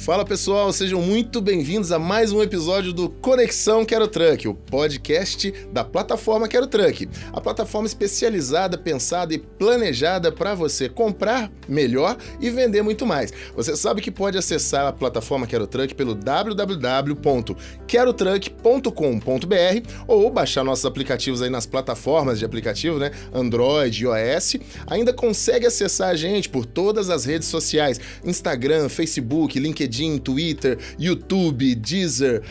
Fala pessoal, sejam muito bem-vindos a mais um episódio do Conexão Quero Truck, o podcast da plataforma Quero Truck, a plataforma especializada, pensada e planejada para você comprar melhor e vender muito mais. Você sabe que pode acessar a plataforma Quero Truck pelo www.querotruck.com.br ou baixar nossos aplicativos aí nas plataformas de aplicativo, né? Android, iOS. Ainda consegue acessar a gente por todas as redes sociais, Instagram, Facebook, LinkedIn, Twitter, YouTube, Deezer,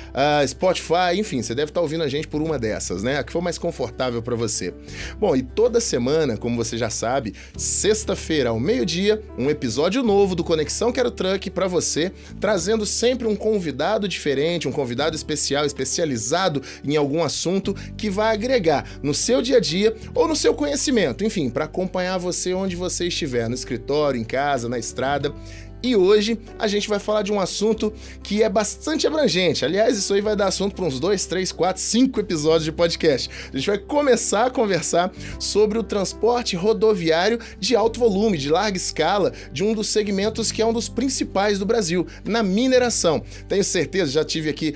Spotify, enfim, você deve estar ouvindo a gente por uma dessas, né? A que for mais confortável para você. Bom, e toda semana, como você já sabe, sexta-feira ao meio-dia, um episódio novo do Conexão Quero Truck para você, trazendo sempre um convidado diferente, um convidado especial, especializado em algum assunto que vai agregar no seu dia a dia ou no seu conhecimento, enfim, para acompanhar você onde você estiver, no escritório, em casa, na estrada. E hoje a gente vai falar de um assunto que é bastante abrangente. Aliás, isso aí vai dar assunto para uns 2, 3, 4, 5 episódios de podcast. A gente vai começar a conversar sobre o transporte rodoviário de alto volume, de larga escala, de um dos segmentos que é um dos principais do Brasil, na mineração. Tenho certeza, já tive aqui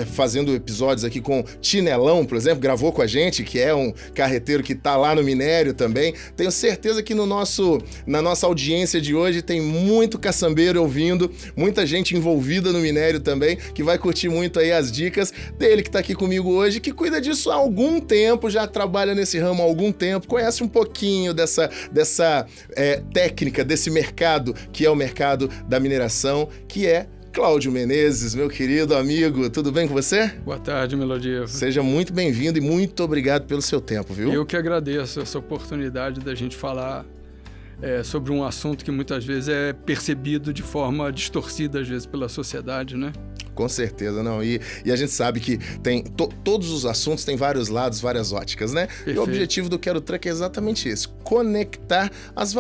fazendo episódios aqui com Tinelão, por exemplo, gravou com a gente, que é um carreteiro que está lá no minério também. Tenho certeza que na nossa audiência de hoje tem muito caçambeiro ouvindo, muita gente envolvida no minério também, que vai curtir muito aí as dicas dele que tá aqui comigo hoje, que cuida disso há algum tempo, já trabalha nesse ramo há algum tempo, conhece um pouquinho dessa técnica, desse mercado, que é o mercado da mineração, que é Cláudio Menezes, meu querido amigo, tudo bem com você? Boa tarde, Melodia. Seja muito bem-vindo e muito obrigado pelo seu tempo, viu? Eu que agradeço essa oportunidade da gente falar sobre um assunto que muitas vezes é percebido de forma distorcida, às vezes, pela sociedade, né? Com certeza, não. E a gente sabe que tem todos os assuntos têm vários lados, várias óticas, né? Perfeito. E o objetivo do Quero Truck é exatamente esse, conectar os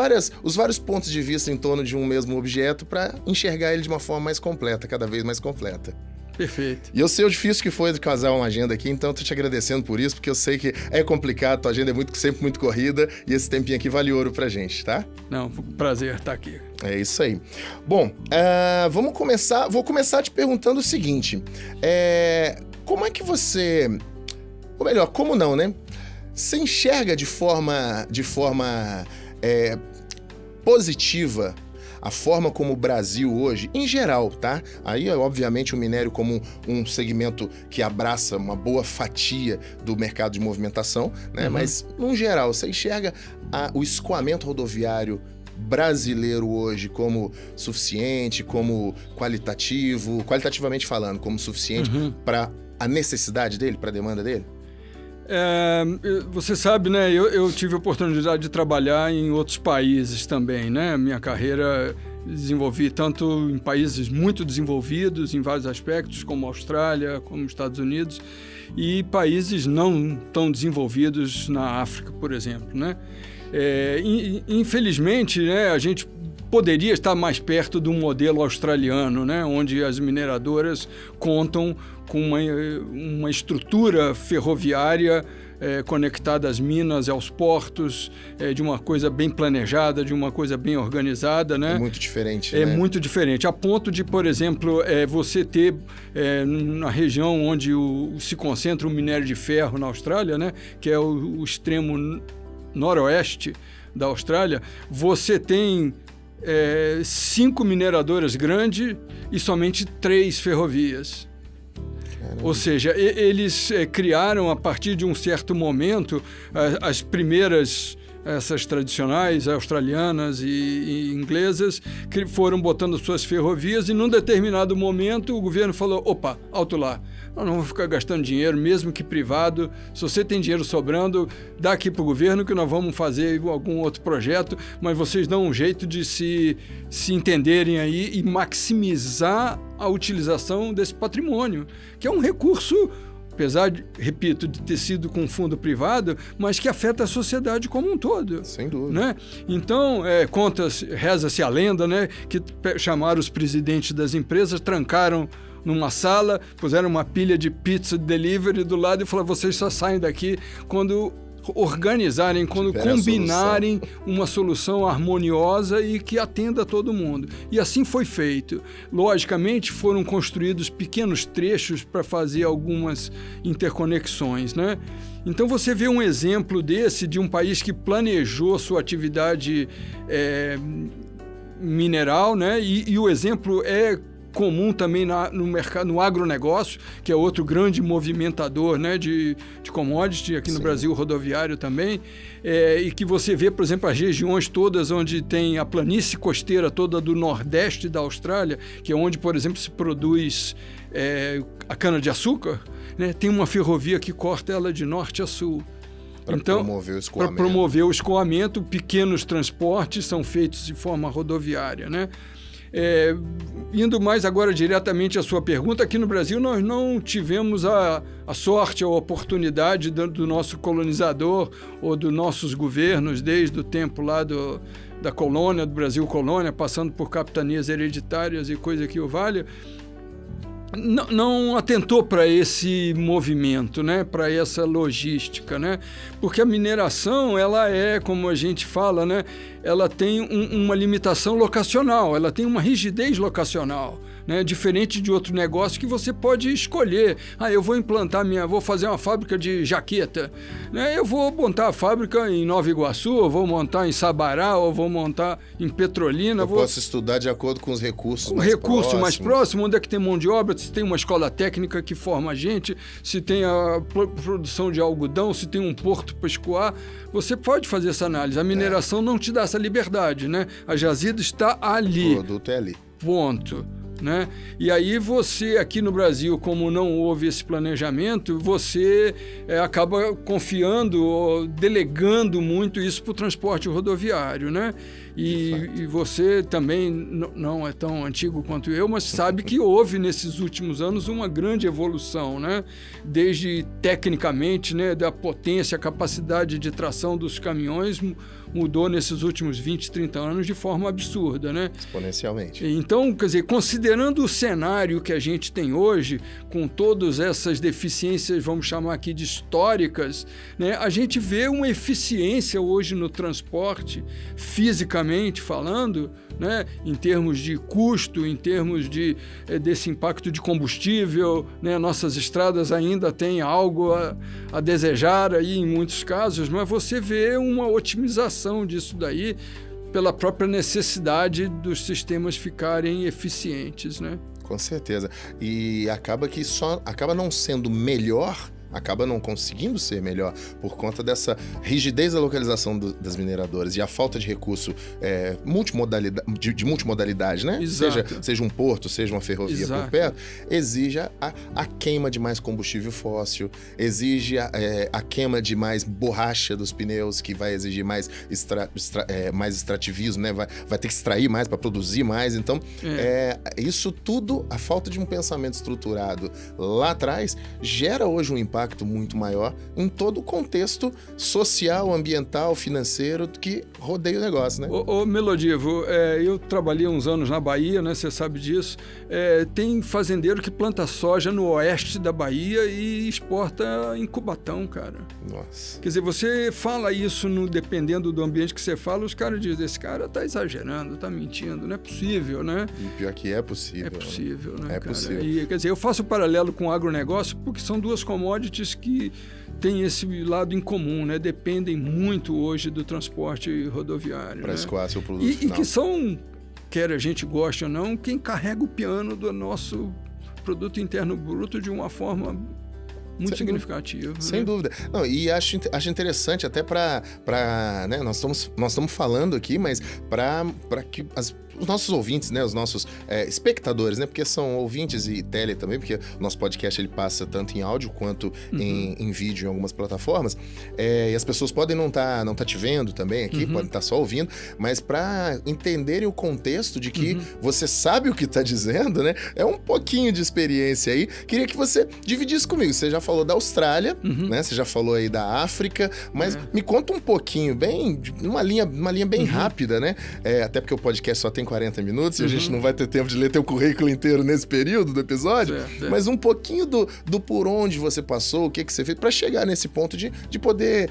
vários pontos de vista em torno de um mesmo objeto para enxergar ele de uma forma mais completa, cada vez mais completa. Perfeito. E eu sei o difícil que foi de casar uma agenda aqui, então eu tô te agradecendo por isso, porque eu sei que é complicado, tua agenda é sempre muito corrida e esse tempinho aqui vale ouro pra gente, tá? Não, prazer estar aqui. É isso aí. Bom, vou começar te perguntando o seguinte, como é que você, ou melhor, como não, né? Você enxerga de forma positiva a forma como o Brasil hoje, em geral, tá? Aí, obviamente, o minério como um segmento que abraça uma boa fatia do mercado de movimentação, né? Uhum. Mas, no geral, você enxerga o escoamento rodoviário brasileiro hoje como suficiente, como qualitativamente falando, como suficiente para a necessidade dele, para a demanda dele? Você sabe, né? Eu tive a oportunidade de trabalhar em outros países também, né? Minha carreira desenvolvi tanto em países muito desenvolvidos em vários aspectos, como a Austrália, como os Estados Unidos, e países não tão desenvolvidos na África, por exemplo, né? Infelizmente, né, a gente poderia estar mais perto do modelo australiano, né, onde as mineradoras contam com uma estrutura ferroviária conectada às minas, aos portos, de uma coisa bem planejada, de uma coisa bem organizada, né? É muito diferente, né? É muito diferente, a ponto de, por exemplo, você ter na região onde se concentra o minério de ferro na Austrália, né, que é o extremo noroeste da Austrália, você tem 5 mineradoras grandes e somente 3 ferrovias. Caramba. Ou seja, eles criaram, a partir de um certo momento, as primeiras, essas tradicionais, australianas e inglesas, que foram botando suas ferrovias e, num determinado momento, o governo falou, opa, alto lá, nós não vamos ficar gastando dinheiro, mesmo que privado, se você tem dinheiro sobrando, dá aqui para o governo que nós vamos fazer algum outro projeto, mas vocês dão um jeito de se entenderem aí e maximizar a utilização desse patrimônio, que é um recurso, apesar, repito, de ter sido com fundo privado, mas que afeta a sociedade como um todo. Sem dúvida. Né? Então, reza-se a lenda, né, que chamaram os presidentes das empresas, trancaram numa sala, puseram uma pilha de pizza delivery do lado e falaram, vocês só saem daqui quando organizarem, quando combinarem uma solução harmoniosa e que atenda a todo mundo. E assim foi feito. Logicamente, foram construídos pequenos trechos para fazer algumas interconexões, né? Então, você vê um exemplo desse, de um país que planejou sua atividade mineral, né? E o exemplo é comum também no mercado, no agronegócio, que é outro grande movimentador, né, de commodity, aqui no Brasil, rodoviário também, e que você vê, por exemplo, as regiões todas onde tem a planície costeira toda do nordeste da Austrália, que é onde, por exemplo, se produz a cana-de-açúcar, né, tem uma ferrovia que corta ela de norte a sul. Então, para promover o escoamento, pequenos transportes são feitos de forma rodoviária, né? Indo mais agora diretamente à sua pergunta, aqui no Brasil nós não tivemos a sorte, a oportunidade do nosso colonizador ou dos nossos governos, desde o tempo lá da colônia, do Brasil colônia, passando por capitanias hereditárias e coisa que o valha, não atentou para esse movimento, né? Para essa logística, né? Porque a mineração, ela é, como a gente fala, né? Ela tem uma limitação locacional, ela tem uma rigidez locacional, né? Diferente de outro negócio que você pode escolher. Eu vou vou fazer uma fábrica de jaqueta, né? Eu vou montar a fábrica em Nova Iguaçu, eu vou montar em Sabará, ou vou montar em Petrolina. Posso estudar de acordo com os recursos mais próximos, onde é que tem mão de obra, se tem uma escola técnica que forma a gente, se tem a produção de algodão, se tem um porto para escoar. Você pode fazer essa análise. A mineração não te dá essa liberdade, né? A jazida está ali. O produto é ali. Ponto. Né? E aí você, aqui no Brasil, como não houve esse planejamento, você acaba confiando ou delegando muito isso para o transporte rodoviário, né? E você também não é tão antigo quanto eu, mas sabe que houve nesses últimos anos uma grande evolução, né? Desde tecnicamente, né, da potência, a capacidade de tração dos caminhões mudou nesses últimos 20, 30 anos de forma absurda, né? Exponencialmente. Então, quer dizer, considerando o cenário que a gente tem hoje, com todas essas deficiências, vamos chamar aqui de históricas, né, a gente vê uma eficiência hoje no transporte, fisicamente falando, né, em termos de custo, em termos desse impacto de combustível, né, nossas estradas ainda têm algo a desejar aí em muitos casos, mas você vê uma otimização disso daí pela própria necessidade dos sistemas ficarem eficientes, né? Com certeza. E acaba não sendo melhor, acaba não conseguindo ser melhor por conta dessa rigidez da localização das mineradoras e a falta de recurso de multimodalidade, né? Seja um porto, seja uma ferrovia por perto, exige a queima de mais combustível fóssil, exige a queima de mais borracha dos pneus, que vai exigir mais extrativismo, né? Vai ter que extrair mais para produzir mais. Então, isso tudo, a falta de um pensamento estruturado lá atrás, gera hoje um impacto muito maior em todo o contexto social, ambiental, financeiro que rodeia o negócio, né? Melodivo, eu trabalhei uns anos na Bahia, né? Você sabe disso. Tem fazendeiro que planta soja no oeste da Bahia e exporta em Cubatão, cara. Nossa. Quer dizer, você fala isso dependendo do ambiente que você fala, os caras dizem, esse cara tá exagerando, tá mentindo, não é possível, né? E pior que é possível. É possível, né, cara? Possível. E, quer dizer, eu faço o paralelo com o agronegócio porque são duas commodities que têm esse lado em comum, né? Dependem muito hoje do transporte rodoviário. Para escoar seu produto final. E que são, quer a gente goste ou não, quem carrega o piano do nosso produto interno bruto de uma forma muito significativa. Sem dúvida. Não, e acho interessante até para né, nós estamos falando aqui, mas para que os nossos ouvintes, né, os nossos espectadores, né, porque são ouvintes e tele também, porque o nosso podcast ele passa tanto em áudio quanto em vídeo em algumas plataformas, e as pessoas podem não tá te vendo também aqui, podem estar só ouvindo, mas para entenderem o contexto de que você sabe o que está dizendo, né, é um pouquinho de experiência aí. Queria que você dividisse comigo. Você já falou da Austrália, né, você já falou aí da África, mas me conta um pouquinho, bem, uma linha bem rápida, né, até porque o podcast só tem 40 minutos, e a gente não vai ter tempo de ler teu currículo inteiro nesse período do episódio, mas um pouquinho do por onde você passou, o que você fez, para chegar nesse ponto de poder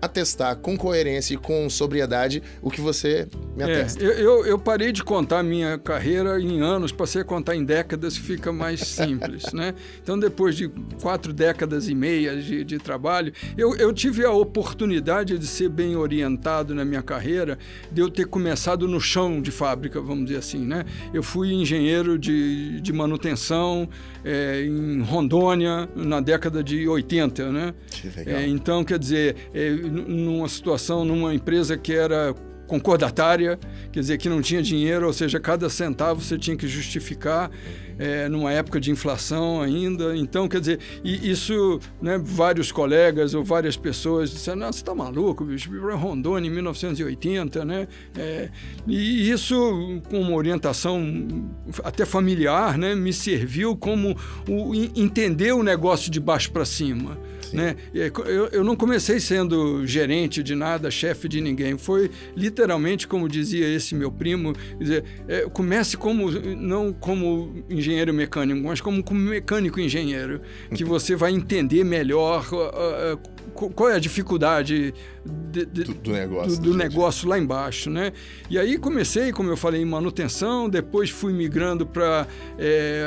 atestar com coerência e com sobriedade o que você me atesta. Eu parei de contar minha carreira em anos, passei a contar em décadas, que fica mais simples, né? Então, depois de 4 décadas e meia de trabalho, eu tive a oportunidade de ser bem orientado na minha carreira, de eu ter começado no chão de fábrica, vamos dizer assim, né? Eu fui engenheiro de manutenção em Rondônia, na década de 80, né? Que legal. Então, quer dizer, numa situação, numa empresa que era concordatária, quer dizer, que não tinha dinheiro, ou seja, cada centavo você tinha que justificar, numa época de inflação ainda. Então, quer dizer, e isso, né, vários colegas ou várias pessoas disseram, não, você está maluco, bicho, Rondônia em 1980, né? E isso, com uma orientação até familiar, né, me serviu como entender o negócio de baixo para cima. Né? Eu não comecei sendo gerente de nada, chefe de ninguém. Foi literalmente, como dizia esse meu primo, dizer, comece não como engenheiro mecânico, mas como mecânico engenheiro, que você vai entender melhor qual é a dificuldade do negócio lá embaixo, né? E aí comecei, como eu falei, em manutenção, depois fui migrando para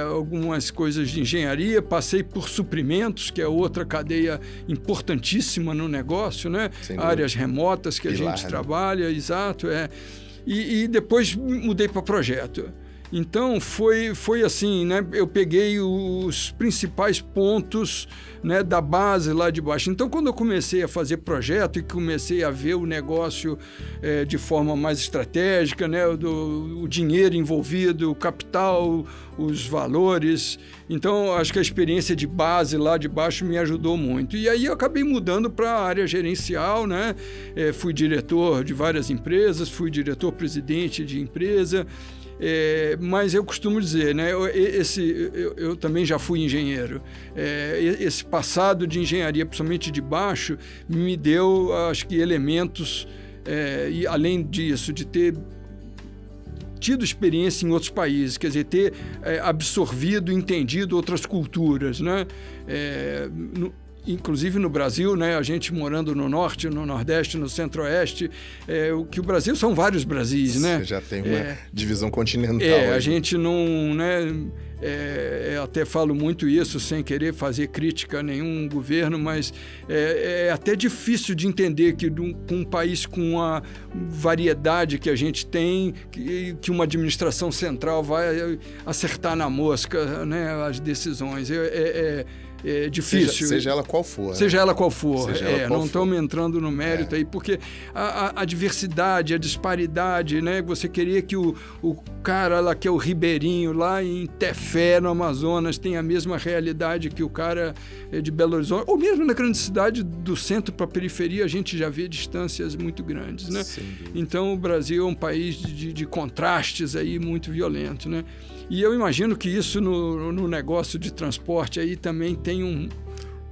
algumas coisas de engenharia, passei por suprimentos, que é outra cadeia importantíssima no negócio, né? Áreas remotas que a gente trabalha, exato, e depois mudei para projeto. Então, foi assim, né? Eu peguei os principais pontos, né, da base lá de baixo. Então, quando eu comecei a fazer projeto e comecei a ver o negócio de forma mais estratégica, né, o dinheiro envolvido, o capital, os valores. Então, acho que a experiência de base lá de baixo me ajudou muito. E aí eu acabei mudando para a área gerencial, né? Fui diretor de várias empresas, fui diretor-presidente de empresa. Mas eu costumo dizer, né, eu também já fui engenheiro. Esse passado de engenharia, principalmente de baixo, me deu, acho que, elementos, e além disso, de ter tido experiência em outros países, quer dizer, ter absorvido, entendido outras culturas, né? Inclusive no Brasil, né, a gente morando no Norte, no Nordeste, no Centro-Oeste, que o Brasil são vários Brasis, né? Você já tem uma divisão continental. A gente não, né, até falo muito isso sem querer fazer crítica a nenhum governo, mas é até difícil de entender que um país com a variedade que a gente tem, que uma administração central vai acertar na mosca, né, as decisões. É difícil. Seja ela qual for. Seja ela qual for. Não estamos entrando no mérito aí, porque a diversidade, a disparidade, né? Você queria que o cara lá, que é o ribeirinho, lá em Tefé, no Amazonas, tenha a mesma realidade que o cara de Belo Horizonte, ou mesmo na grande cidade, do centro para a periferia, a gente já vê distâncias muito grandes, né? Então, o Brasil é um país de contrastes aí muito violento, né? E eu imagino que isso no negócio de transporte aí também tem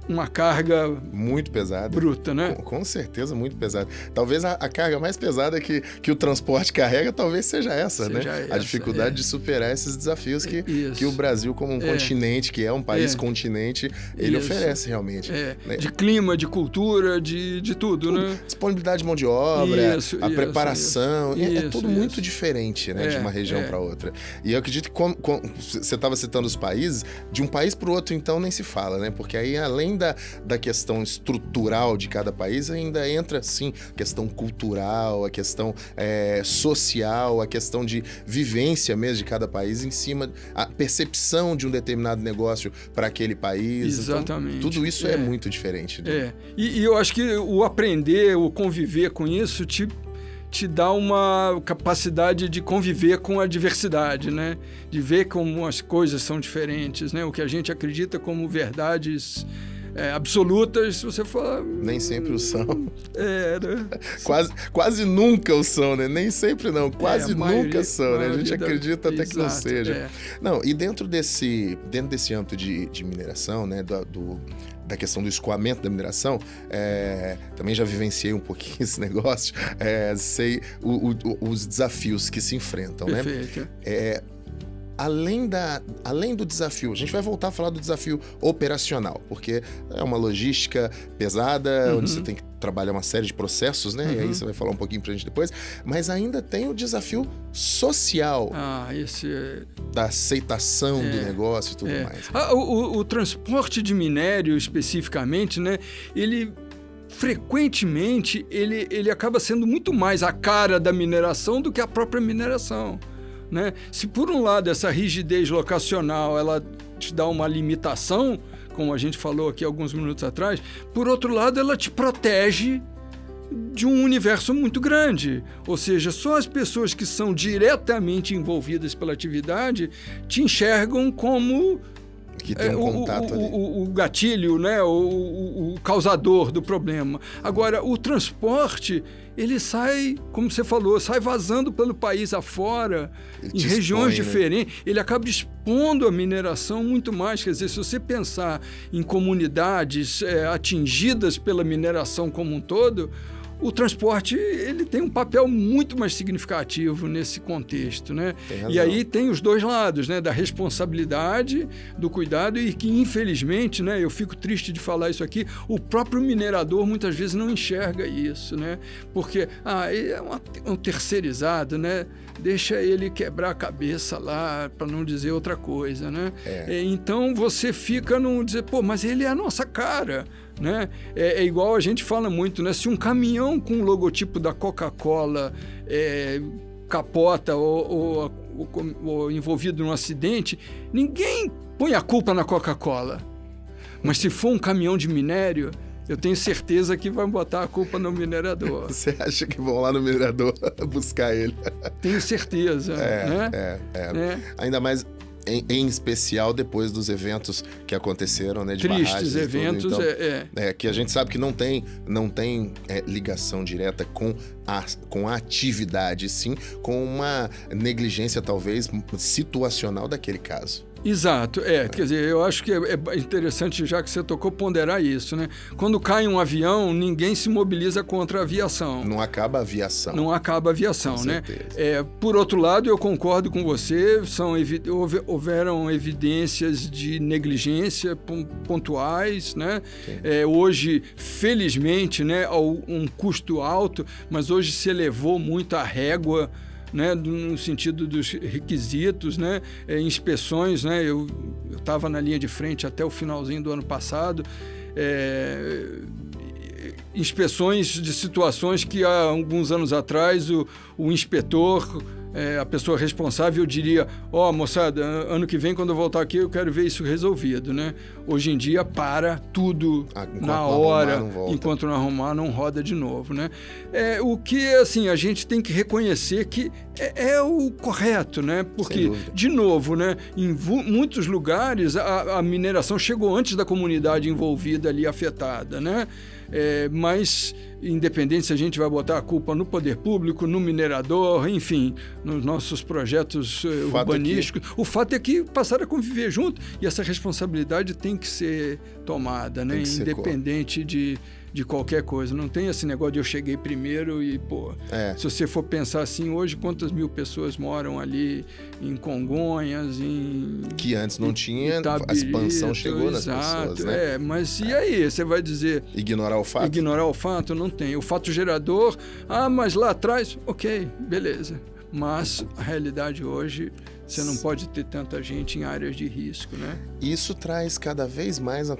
uma carga muito pesada, bruta, né? Com certeza, muito pesada. Talvez a carga mais pesada que o transporte carrega, talvez seja essa, né? A dificuldade de superar esses desafios que o Brasil, como um continente, que é um país continente, ele oferece realmente. Né? De clima, de cultura, de tudo, né? Disponibilidade de mão de obra, a preparação, é tudo muito diferente, né? De uma região para outra. E eu acredito que, você estava citando os países, de um país para o outro, então, nem se fala, né? Porque aí, além da questão estrutural de cada país, ainda entra, sim, a questão cultural, a questão social, a questão de vivência mesmo de cada país em cima, a percepção de um determinado negócio para aquele país. Exatamente. Então, tudo isso é muito diferente. Né? E eu acho que o aprender, o conviver com isso te dá uma capacidade de conviver com a diversidade, né? De ver como as coisas são diferentes, né? O que a gente acredita como verdades absolutas, se você falar... Nem sempre o são. Né? Quase nunca o são, né? Nem sempre não, quase nunca são, né? A gente acredita até que não seja. Não, e dentro desse âmbito de mineração, né? da questão do escoamento da mineração, também já vivenciei um pouquinho esse negócio, sei os desafios que se enfrentam, Perfeito. né? Além do desafio, a gente vai voltar a falar do desafio operacional, porque é uma logística pesada, onde você tem que trabalhar uma série de processos, né? E aí você vai falar um pouquinho pra gente depois, mas ainda tem o desafio social da aceitação do negócio e tudo mais. O transporte de minério, especificamente, né? Ele frequentemente ele acaba sendo muito mais a cara da mineração do que a própria mineração, né? Se por um lado essa rigidez locacional ela te dá uma limitação, como a gente falou aqui alguns minutos atrás, por outro lado ela te protege de um universo muito grande, ou seja, só as pessoas que são diretamente envolvidas pela atividade te enxergam como que tem um contato ali. O gatilho, né? o causador do problema. Agora, o transporte, ele sai, como você falou, sai vazando pelo país afora, em regiões diferentes. Né? Ele acaba expondo a mineração muito mais. Quer dizer, se você pensar em comunidades atingidas pela mineração como um todo, o transporte ele tem um papel muito mais significativo nesse contexto, né? E aí tem os dois lados, né? Da responsabilidade, do cuidado e que, infelizmente, né? Eu fico triste de falar isso aqui, o próprio minerador muitas vezes não enxerga isso, né? Porque ele é um terceirizado, né? Deixa ele quebrar a cabeça lá, para não dizer outra coisa, né? Então você fica num dizer, pô, mas ele é a nossa cara, né? É igual a gente fala muito, né? Se um caminhão com o logotipo da Coca-Cola capota ou envolvido num acidente, ninguém põe a culpa na Coca-Cola. Mas se for um caminhão de minério, eu tenho certeza que vai botar a culpa no minerador. Você acha que vão lá no minerador buscar ele? Tenho certeza. Né? Ainda mais, em especial, depois dos eventos que aconteceram, né? De tristes eventos. Então, que a gente sabe que não tem ligação direta com a atividade, sim, com uma negligência, talvez, situacional daquele caso. Exato, quer dizer, eu acho que é interessante, já que você tocou, ponderar isso, né? Quando cai um avião, ninguém se mobiliza contra a aviação. Não acaba a aviação. Não acaba a aviação, com né? certeza. Por outro lado, eu concordo com você, houveram evidências de negligência pontuais, né? Hoje, felizmente, né, um custo alto, mas hoje se elevou muito a régua, né, no sentido dos requisitos, né, inspeções, né, eu estava na linha de frente até o finalzinho do ano passado, inspeções de situações que há alguns anos atrás o inspetor, a pessoa responsável diria, moçada, ano que vem quando eu voltar aqui eu quero ver isso resolvido, né? Hoje em dia para tudo na hora, enquanto não arrumar não roda de novo, né? O que, assim, a gente tem que reconhecer que é o correto, né? Porque, de novo, né? Em muitos lugares a mineração chegou antes da comunidade envolvida ali afetada, né? Mas, independente se a gente vai botar a culpa no poder público, no minerador, enfim, nos nossos projetos urbanísticos, o fato é que passaram a conviver junto e essa responsabilidade tem que ser tomada, né? Independente de qualquer coisa. Não tem esse negócio de eu cheguei primeiro e, se você for pensar assim, hoje, quantas mil pessoas moram ali em Congonhas, que antes não tinha, a expansão chegou nas pessoas, né? Mas e aí? Você vai dizer... Ignorar o fato? Ignorar o fato? Não tem. O fato gerador, mas lá atrás, ok, beleza. Mas a realidade hoje... Você não pode ter tanta gente em áreas de risco, né? Isso traz cada vez mais ao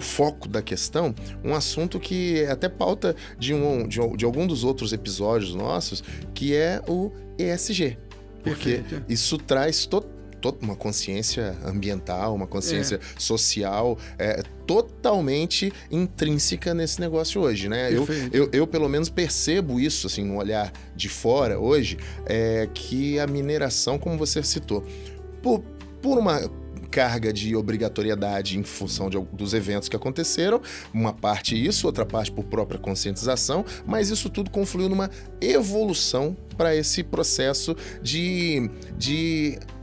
foco da questão um assunto que é até pauta de algum dos outros episódios nossos, que é o ESG. Porque isso traz uma consciência ambiental, uma consciência social totalmente intrínseca nesse negócio hoje, né? Eu pelo menos percebo isso, assim, no olhar de fora hoje, que a mineração, como você citou, por uma carga de obrigatoriedade em função dos eventos que aconteceram, uma parte isso, outra parte por própria conscientização, mas isso tudo confluiu numa evolução para esse processo de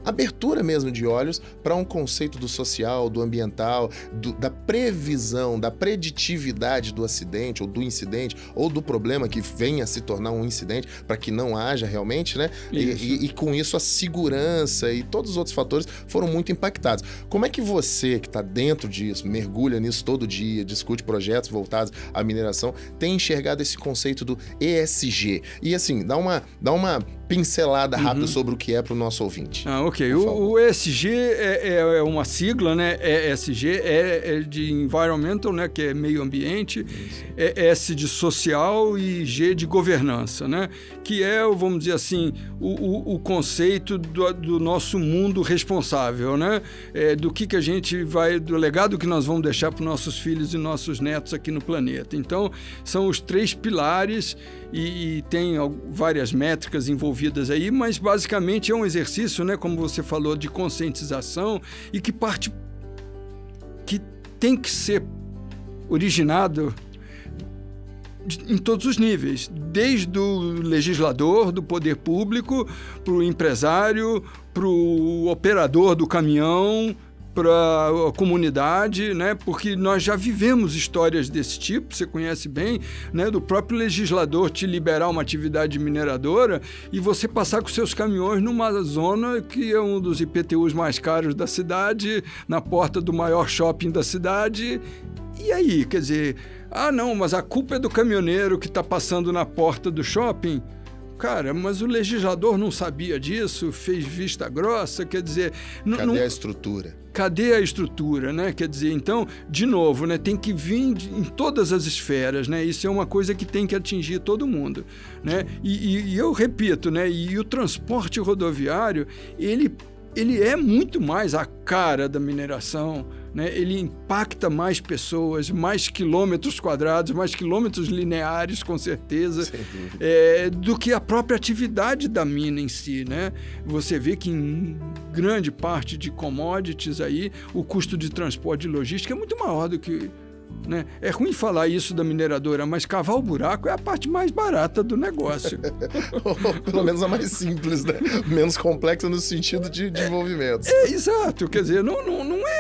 abertura mesmo de olhos para um conceito do social, do ambiental, da previsão, da preditividade do acidente ou do incidente ou do problema que venha a se tornar um incidente para que não haja realmente, né? E com isso a segurança e todos os outros fatores foram muito impactados. Como é que você, que está dentro disso, mergulha nisso todo dia, discute projetos voltados à mineração, tem enxergado esse conceito do ESG? E assim, dá uma pincelada rápida sobre o que é para o nosso ouvinte. Ok. O ESG é uma sigla, né? ESG é de environmental, né? Que é meio ambiente, S de social e G de governança, né? Que é, vamos dizer assim, o conceito do nosso mundo responsável, né? Do que a gente do legado que nós vamos deixar para os nossos filhos e nossos netos aqui no planeta. Então, são os 3 pilares e tem várias métricas envolvidas aí, mas basicamente é um exercício, né, como você falou, de conscientização e que tem que ser originado em todos os níveis, desde o legislador, do poder público, para o empresário, para o operador do caminhão, para a comunidade, né? Porque nós já vivemos histórias desse tipo, você conhece bem, né? Do próprio legislador te liberar uma atividade mineradora e você passar com seus caminhões numa zona que é um dos IPTUs mais caros da cidade, na porta do maior shopping da cidade. E aí, quer dizer, não, mas a culpa é do caminhoneiro que está passando na porta do shopping. Cara, mas o legislador não sabia disso, fez vista grossa, quer dizer... Cadê a estrutura? Cadê a estrutura, né? Quer dizer, então, de novo, né? Tem que vir em todas as esferas, né? Isso é uma coisa que tem que atingir todo mundo, né? E eu repito, né? E o transporte rodoviário, ele é muito mais a cara da mineração, né? Ele impacta mais pessoas, mais quilômetros quadrados, mais quilômetros lineares, com certeza, do que a própria atividade da mina em si, né? Você vê que em grande parte de commodities aí, o custo de transporte e logística é muito maior do que... Né? É ruim falar isso da mineradora, mas cavar o buraco é a parte mais barata do negócio. Pelo menos a mais simples, né? Menos complexa no sentido de desenvolvimento. Exato. Quer dizer, não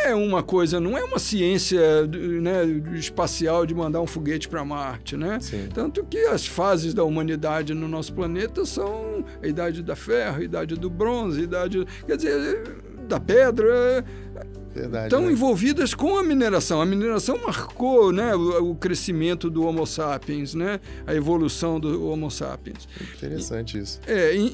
é uma coisa, não é uma ciência, né, espacial de mandar um foguete para Marte, né? Sim. Tanto que as fases da humanidade no nosso planeta são a idade da ferro, a idade do bronze, quer dizer, da pedra... Verdade, estão né? envolvidas com a mineração. A mineração marcou, né, o crescimento do Homo sapiens, né, a evolução do Homo sapiens. Interessante isso.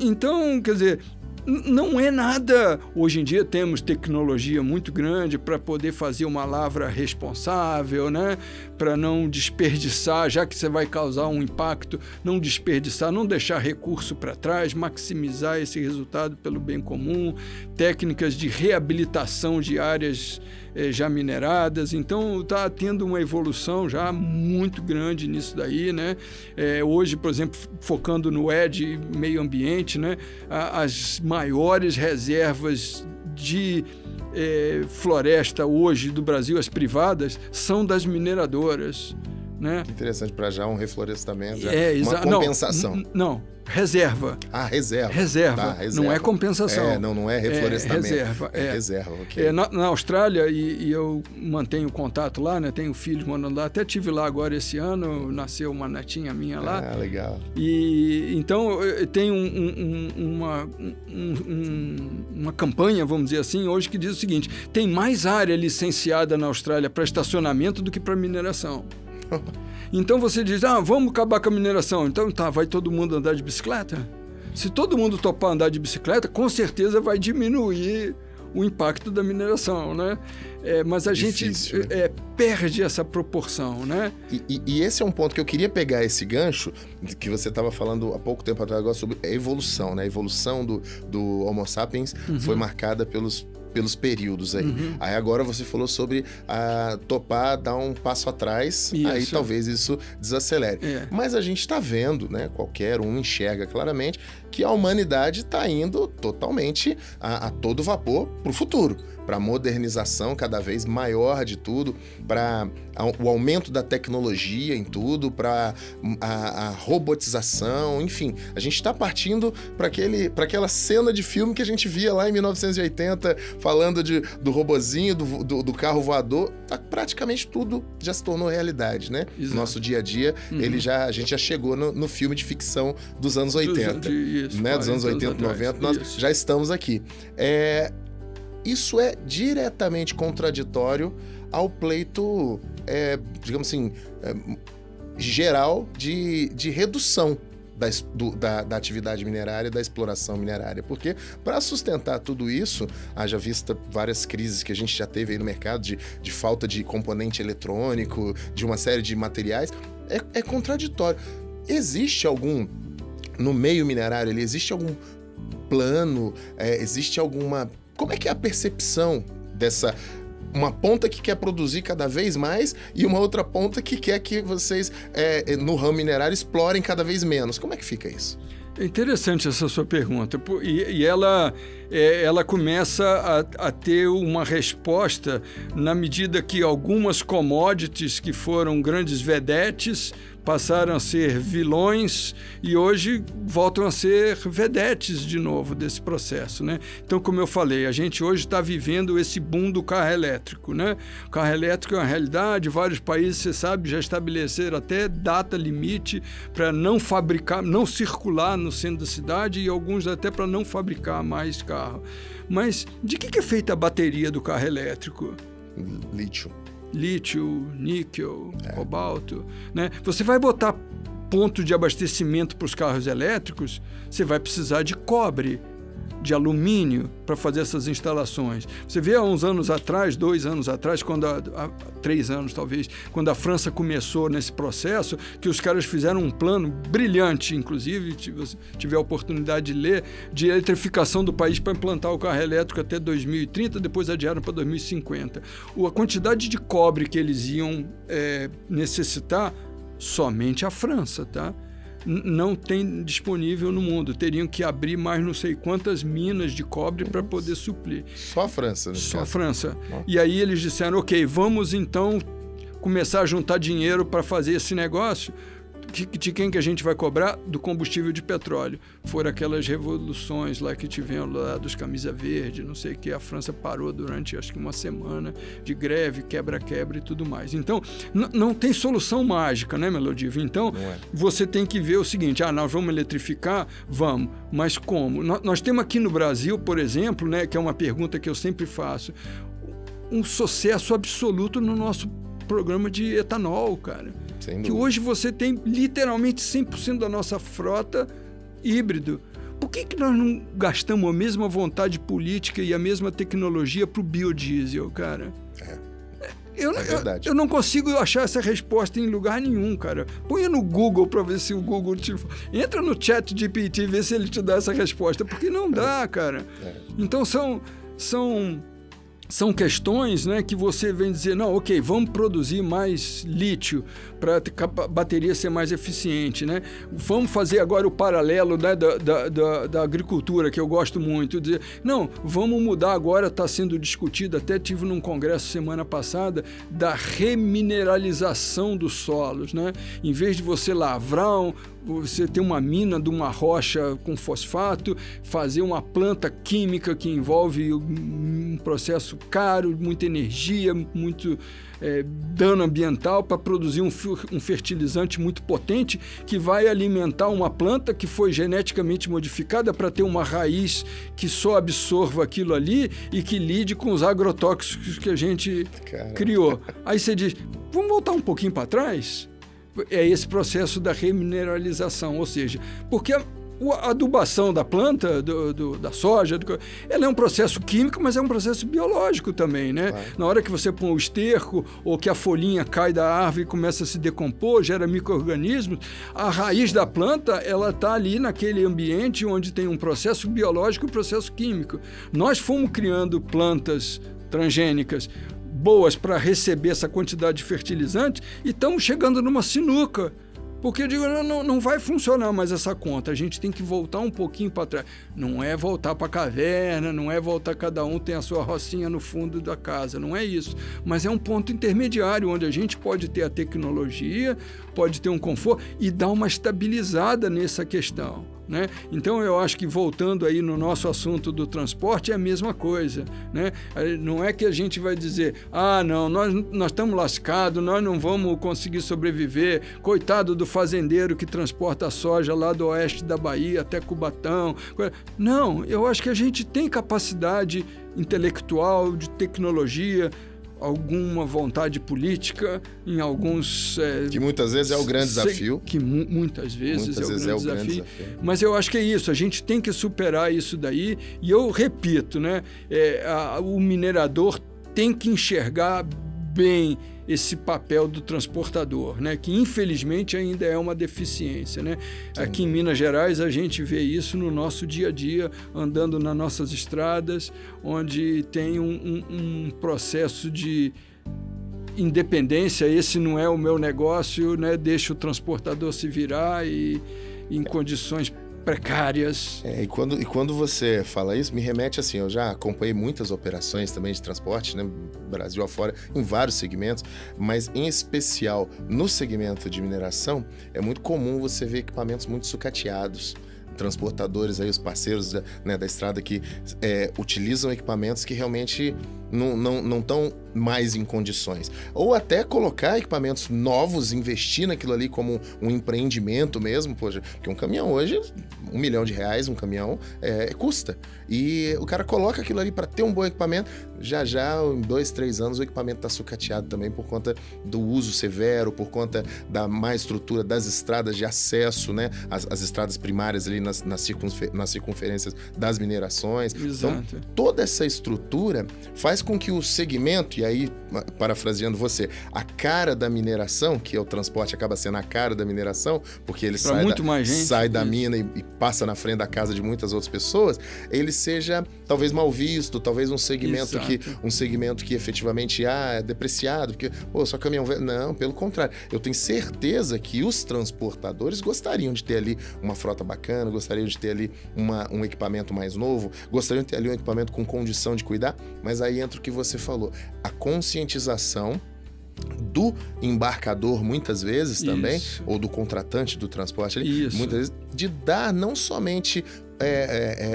Então, quer dizer, não é nada... Hoje em dia temos tecnologia muito grande para poder fazer uma lavra responsável, né? Para não desperdiçar, já que você vai causar um impacto, não desperdiçar, não deixar recurso para trás, maximizar esse resultado pelo bem comum, técnicas de reabilitação de áreas já mineradas. Então, está tendo uma evolução já muito grande nisso daí, né? Hoje, por exemplo, focando no ED, meio ambiente, né? As maiores reservas de floresta hoje do Brasil, as privadas, são das mineradoras, né? Que interessante, para já um reflorestamento, já uma não, compensação. Não, reserva. Reserva. Reserva, não é compensação. Não é reflorestamento. Reserva. Reserva, ok. Na Austrália, e eu mantenho contato lá, né? Tenho filhos morando lá, até estive lá agora esse ano, nasceu uma netinha minha lá. Legal. E então tem uma campanha, vamos dizer assim, hoje que diz o seguinte: tem mais área licenciada na Austrália para estacionamento do que para mineração. Então você diz, vamos acabar com a mineração. Então vai todo mundo andar de bicicleta? Se todo mundo topar andar de bicicleta, com certeza vai diminuir o impacto da mineração, né? Mas a gente perde essa proporção, né? E esse é um ponto que eu queria pegar esse gancho, que você estava falando há pouco tempo atrás agora, sobre a evolução, né? A evolução do Homo sapiens foi marcada pelos períodos aí. Aí agora você falou sobre topar, dar um passo atrás, aí talvez isso desacelere. Mas a gente está vendo, né, qualquer um enxerga claramente que a humanidade está indo totalmente a todo vapor para o futuro, para a modernização cada vez maior de tudo, para o aumento da tecnologia em tudo, para a robotização, enfim. A gente está partindo para aquela cena de filme que a gente via lá em 1980, falando do robozinho, do carro voador. Praticamente tudo já se tornou realidade, né? Exato. Nosso dia a dia, a gente já chegou no filme de ficção dos anos 80. Né? Dos anos 80, 90, nós já estamos aqui. Isso é diretamente contraditório ao pleito, digamos assim, geral de redução da atividade minerária, da exploração minerária. Porque para sustentar tudo isso, haja vista várias crises que a gente já teve aí no mercado, de falta de componente eletrônico, de uma série de materiais, é contraditório. Existe no meio minerário, existe algum plano, existe alguma... Como é que é a percepção dessa... Uma ponta que quer produzir cada vez mais e uma outra ponta que quer que vocês, no ramo minerário, explorem cada vez menos. Como é que fica isso? É interessante essa sua pergunta. E ela começa a ter uma resposta na medida que algumas commodities que foram grandes vedetes passaram a ser vilões e hoje voltam a ser vedetes de novo desse processo, né? Então, como eu falei, a gente hoje está vivendo esse boom do carro elétrico, né? O carro elétrico é uma realidade, vários países, você sabe, já estabeleceram até data limite para não fabricar, não circular no centro da cidade e alguns até para não fabricar mais carro. Mas de que é feita a bateria do carro elétrico? Lítio, níquel, cobalto, né? Você vai botar ponto de abastecimento para os carros elétricos, você vai precisar de cobre, de alumínio para fazer essas instalações. Você vê há uns anos atrás, 2 anos atrás, há 3 anos talvez, quando a França começou nesse processo, que os caras fizeram um plano brilhante, inclusive, se você tiver a oportunidade de ler, de eletrificação do país para implantar o carro elétrico até 2030, depois adiaram para 2050. A quantidade de cobre que eles iam necessitar, somente a França, tá? Não tem disponível no mundo. Teriam que abrir mais não sei quantas minas de cobre para poder suprir. Só a França, né? Só a França. E aí eles disseram, ok, vamos então começar a juntar dinheiro para fazer esse negócio. De quem que a gente vai cobrar? Do combustível de petróleo. Foram aquelas revoluções lá que tiveram lá dos camisa verde, não sei o que, a França parou durante acho que uma semana de greve, quebra-quebra e tudo mais. Então, não tem solução mágica, né, Melodiva? Então, você tem que ver o seguinte, nós vamos eletrificar? Vamos, mas como? Nós temos aqui no Brasil, por exemplo, né, que é uma pergunta que eu sempre faço, um sucesso absoluto no nosso programa de etanol, cara. Que hoje você tem literalmente 100% da nossa frota híbrido. Por que nós não gastamos a mesma vontade política e a mesma tecnologia para o biodiesel, cara? Eu não consigo achar essa resposta em lugar nenhum, cara. Põe no Google para ver se o Google entra no ChatGPT e vê se ele te dá essa resposta, porque não dá, cara. Então são questões, né, que você vem dizer, não, ok, vamos produzir mais lítio para a bateria ser mais eficiente, né? Vamos fazer agora o paralelo, né, da agricultura, que eu gosto muito. Dizer, não, vamos mudar agora, está sendo discutido, até tive num congresso semana passada, da remineralização dos solos, né? Em vez de você lavrar você ter uma mina de uma rocha com fosfato, fazer uma planta química que envolve um processo caro, muita energia, muito dano ambiental para produzir um fertilizante muito potente que vai alimentar uma planta que foi geneticamente modificada para ter uma raiz que só absorva aquilo ali e que lide com os agrotóxicos que a gente criou. Aí você diz, vamos voltar um pouquinho para trás? É esse processo da remineralização, ou seja, porque A adubação da planta, da soja, ela é um processo químico, mas é um processo biológico também, né? Claro. Na hora que você põe o esterco ou que a folhinha cai da árvore e começa a se decompor, gera micro-organismos, a raiz da planta, ela está ali naquele ambiente onde tem um processo biológico e um processo químico. Nós fomos criando plantas transgênicas boas para receber essa quantidade de fertilizante e estamos chegando numa sinuca. Porque eu digo, não vai funcionar mais essa conta, a gente tem que voltar um pouquinho para trás. Não é voltar para a caverna, não é voltar, cada um tem a sua rocinha no fundo da casa, não é isso. Mas é um ponto intermediário, onde a gente pode ter a tecnologia, pode ter um conforto e dar uma estabilizada nessa questão, né? Então eu acho que, voltando aí no nosso assunto do transporte, é a mesma coisa, né? Não é que a gente vai dizer, não, nós estamos lascados, nós não vamos conseguir sobreviver, coitado do fazendeiro que transporta a soja lá do oeste da Bahia até Cubatão. Não, eu acho que a gente tem capacidade intelectual, de tecnologia, alguma vontade política em alguns... que muitas vezes é o grande desafio. Que muitas vezes é o grande desafio. Mas eu acho que é isso, a gente tem que superar isso daí. E eu repito, né, o minerador tem que enxergar bem esse papel do transportador, né, que infelizmente ainda é uma deficiência, né? Aqui em Minas Gerais a gente vê isso no nosso dia a dia, andando nas nossas estradas, onde tem um processo de independência. Esse não é o meu negócio, né? Deixa o transportador se virar e em condições precárias. E quando você fala isso, me remete assim, eu já acompanhei muitas operações também de transporte, né, Brasil afora, em vários segmentos, mas em especial no segmento de mineração, é muito comum você ver equipamentos muito sucateados, transportadores aí, os parceiros da estrada que utilizam equipamentos que realmente não estão mais em condições. Ou até colocar equipamentos novos, investir naquilo ali como um empreendimento mesmo, poxa, porque um caminhão hoje, R$1 milhão, um caminhão, custa. E o cara coloca aquilo ali para ter um bom equipamento, já em 2, 3 anos o equipamento está sucateado também por conta do uso severo, por conta da má estrutura das estradas de acesso, né? As estradas primárias ali nas circunferências das minerações. Exato. Então, toda essa estrutura faz com que o segmento, e aí, parafraseando você, a cara da mineração, que é o transporte, acaba sendo a cara da mineração, porque ele sai da mina e passa na frente da casa de muitas outras pessoas, ele seja talvez mal visto, talvez um segmento que efetivamente é depreciado, porque, só caminhão velho. Não, pelo contrário. Eu tenho certeza que os transportadores gostariam de ter ali uma frota bacana, gostariam de ter ali um equipamento mais novo, gostariam de ter ali um equipamento com condição de cuidar, mas aí entra o que você falou, a conscientização do embarcador, muitas vezes também, ou do contratante do transporte ali, muitas vezes, de dar não somente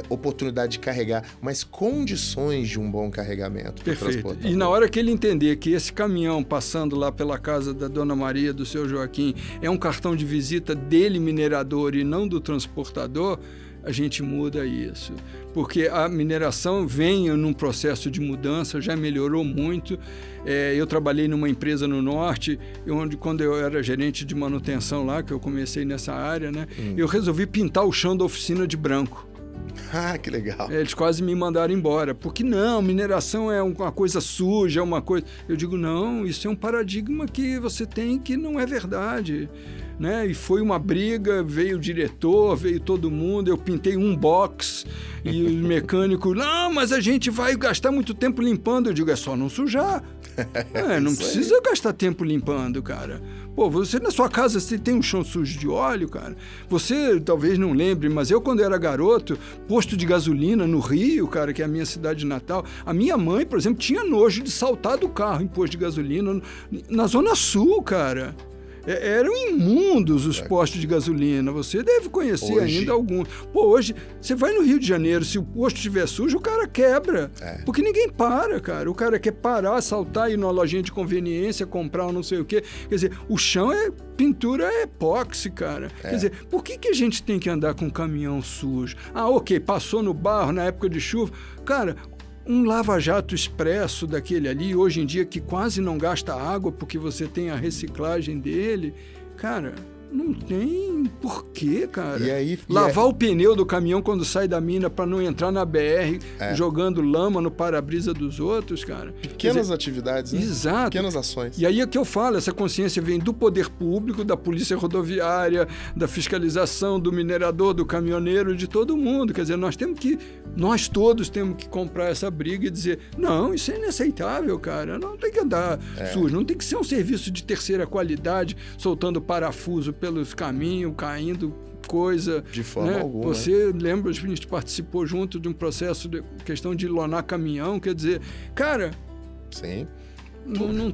oportunidade de carregar, mas condições de um bom carregamento. Perfeito. E na hora que ele entender que esse caminhão passando lá pela casa da Dona Maria, do seu Joaquim, é um cartão de visita dele, minerador, e não do transportador, a gente muda isso. Porque a mineração vem num processo de mudança, já melhorou muito. Eu trabalhei numa empresa no norte, onde, quando eu era gerente de manutenção lá, que eu comecei nessa área, né, eu resolvi pintar o chão da oficina de branco. Ah, que legal. Eles quase me mandaram embora. Porque não, mineração é uma coisa suja, é uma coisa... Eu digo, não, isso é um paradigma que você tem que não é verdade. Né? E foi uma briga, veio o diretor, veio todo mundo, eu pintei um box e o mecânico, não, mas a gente vai gastar muito tempo limpando. Eu digo, é só não sujar. Não precisa gastar tempo limpando, cara. Você na sua casa, você tem um chão sujo de óleo, cara. Você talvez não lembre, mas eu, quando era garoto, posto de gasolina no Rio, cara, que é a minha cidade natal, a minha mãe, por exemplo, tinha nojo de saltar do carro em posto de gasolina na Zona Sul, cara. Eram imundos os postos de gasolina. Você deve conhecer ainda alguns. Hoje, você vai no Rio de Janeiro, se o posto estiver sujo, o cara quebra. Porque ninguém para, cara. O cara quer parar, saltar, ir numa lojinha de conveniência, comprar um não sei o quê. Quer dizer, o chão é pintura epóxi, cara. Quer dizer, por que a gente tem que andar com caminhão sujo? Passou no barro na época de chuva. Cara, um lava-jato expresso daquele ali, hoje em dia, que quase não gasta água porque você tem a reciclagem dele, cara, Não tem porquê, cara. E aí, lavar o pneu do caminhão quando sai da mina para não entrar na BR, jogando lama no para-brisa dos outros, cara. Pequenas atividades, né? Exato. Pequenas ações. E aí é que eu falo, essa consciência vem do poder público, da polícia rodoviária, da fiscalização, do minerador, do caminhoneiro, de todo mundo. Quer dizer, nós todos temos que comprar essa briga e dizer, não, isso é inaceitável, cara. Não tem que andar sujo, não tem que ser um serviço de terceira qualidade, soltando parafuso pelos caminhos, caindo coisa. De forma alguma. Você lembra, a gente participou junto de um processo de questão de lonar caminhão, quer dizer, cara... Sim.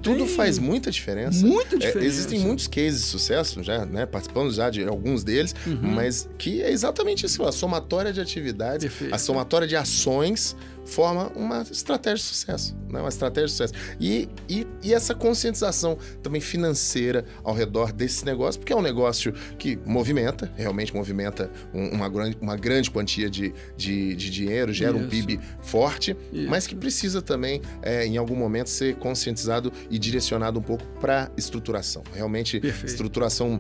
Tudo faz muita diferença. Muita diferença. Existem muitos cases de sucesso, já, né? Participamos já de alguns deles, mas que é exatamente isso, a somatória de atividades, a somatória de ações forma uma estratégia de sucesso, né? Uma estratégia de sucesso. E essa conscientização também financeira ao redor desse negócio, porque é um negócio que realmente movimenta uma grande quantia de dinheiro, gera um PIB forte, mas que precisa também, em algum momento, ser conscientizado e direcionado um pouco para estruturação. Realmente, estruturação,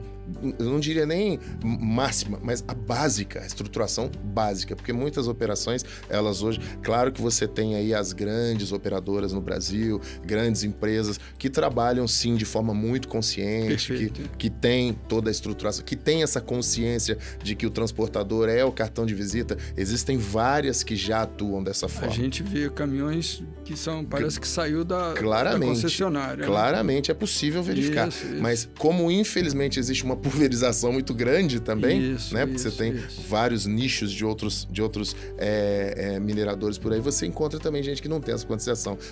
eu não diria nem máxima, mas a estruturação básica, porque muitas operações, elas hoje, claro que você tem aí as grandes operadoras no Brasil, grandes empresas que trabalham sim de forma muito consciente, que tem toda a estruturação, que tem essa consciência de que o transportador é o cartão de visita. Existem várias que já atuam dessa forma. A gente vê caminhões que parece que saiu da concessionária. Claramente é possível verificar. Mas como infelizmente existe uma pulverização muito grande também, né? Porque você tem vários nichos de outros mineradores por aí, você encontra também gente que não tem essa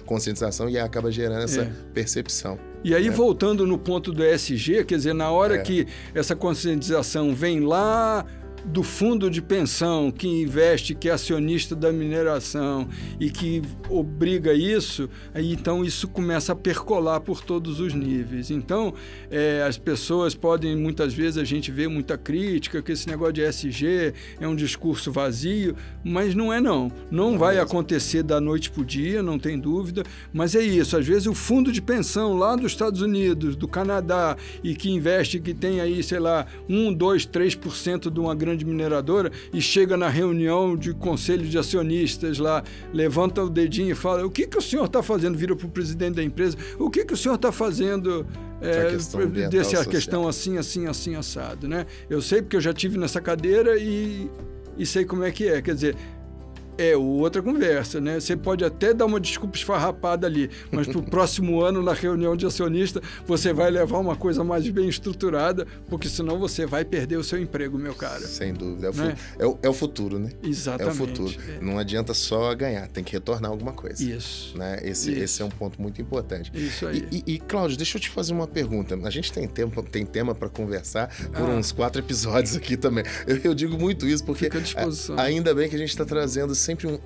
conscientização e acaba gerando essa percepção. E aí, voltando no ponto do ESG, quer dizer, na hora que essa conscientização vem lá do fundo de pensão que investe, que é acionista da mineração e que obriga isso, aí então isso começa a percolar por todos os níveis. Então, as pessoas podem, muitas vezes, a gente vê muita crítica, que esse negócio de ESG é um discurso vazio, mas não é não. Não vai acontecer da noite para o dia, não tem dúvida, mas é isso. Às vezes o fundo de pensão lá dos Estados Unidos, do Canadá, e que investe, que tem aí, sei lá, 1, 2, 3% de uma grande mineradora e chega na reunião de conselho de acionistas lá, levanta o dedinho e fala: o que o senhor está fazendo? Vira para o presidente da empresa: o que o senhor está fazendo dessa questão assim, assado, né? Eu sei porque eu já tive nessa cadeira e sei como é que é. Quer dizer, é outra conversa, né? Você pode até dar uma desculpa esfarrapada ali, mas para o próximo ano, na reunião de acionista, você vai levar uma coisa mais bem estruturada, porque senão você vai perder o seu emprego, meu cara. Sem dúvida. É o futuro, né? Exatamente. É o futuro. Não adianta só ganhar, tem que retornar alguma coisa. Isso. Né? Esse é um ponto muito importante. Isso aí. E Cláudio, deixa eu te fazer uma pergunta. A gente tem tema para conversar por uns 4 episódios aqui também. Eu digo muito isso porque fica à disposição. Ainda bem que a gente está trazendo sempre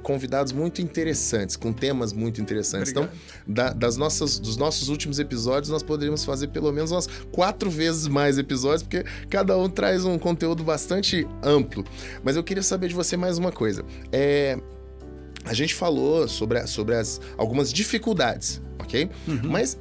convidados muito interessantes, com temas muito interessantes. Obrigado. Então, dos nossos últimos episódios, nós poderíamos fazer pelo menos umas 4 vezes mais episódios, porque cada um traz um conteúdo bastante amplo. Mas eu queria saber de você mais uma coisa. A gente falou sobre algumas dificuldades, ok? Mas